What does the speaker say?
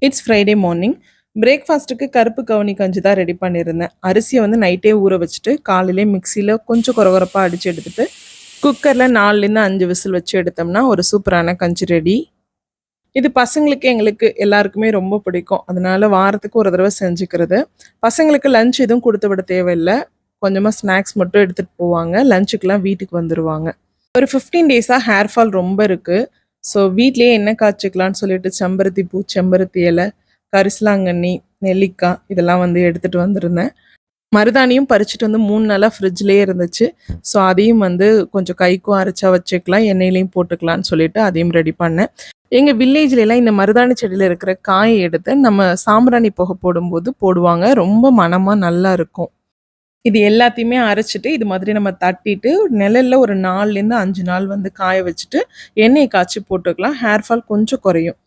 It's Friday morning. பிரேக்ஃபாஸ்ட்டுக்கு கருப்பு கவுனி கஞ்சி தான் ரெடி பண்ணியிருந்தேன். அரிசியை வந்து நைட்டே ஊற வச்சுட்டு காலையிலே மிக்சியில் கொஞ்சம் கொரகொரப்பாக அடித்து எடுத்துட்டு குக்கரில் 4லேருந்து 5 விசில் வச்சு எடுத்தோம்னா ஒரு சூப்பரான கஞ்சி ரெடி. இது பசங்களுக்கு எங்களுக்கு எல்லாருக்குமே ரொம்ப பிடிக்கும். அதனால வாரத்துக்கு ஒரு தடவை செஞ்சுக்கிறது. பசங்களுக்கு லஞ்ச் எதுவும் கொடுத்து விட தேவையில்லை. கொஞ்சமாக ஸ்நாக்ஸ் மட்டும் எடுத்துகிட்டு போவாங்க. லஞ்சுக்கெலாம் வீட்டுக்கு வந்துடுவாங்க. ஒரு 15 டேஸாக ஹேர் ஃபால் ரொம்ப இருக்குது. ஸோ வீட்லேயே எண்ணெய் காய்ச்சிக்கலான்னு சொல்லிட்டு செம்பருத்தி பூ, செம்பருத்தி இலை, கரிசலாங்கண்ணி, நெல்லிக்காய் இதெல்லாம் வந்து எடுத்துகிட்டு வந்திருந்தேன். மருதாணியும் பறிச்சுட்டு வந்து 3 நாளாக ஃப்ரிட்ஜ்லேயே இருந்துச்சு. ஸோ அதையும் வந்து கொஞ்சம் கைக்கும் அரைச்சா வச்சுக்கலாம், எண்ணெயிலையும் போட்டுக்கலான்னு சொல்லிட்டு அதையும் ரெடி பண்ணேன். எங்கள் வில்லேஜ்லலாம் இந்த மருதாணி செடியில் இருக்கிற காயை எடுத்து நம்ம சாம்பிராணி புகை போடும்போது போடுவாங்க. ரொம்ப மணமாக நல்லா இருக்கும். இது எல்லாத்தையுமே அரைச்சிட்டு இது மாதிரி நம்ம தட்டிட்டு நிழல்ல ஒரு 4லேருந்து 5 நாள் வந்து காய வச்சுட்டு எண்ணெயை காய்ச்சி போட்டுக்கலாம். ஹேர் ஃபால் கொஞ்சம் குறையும்.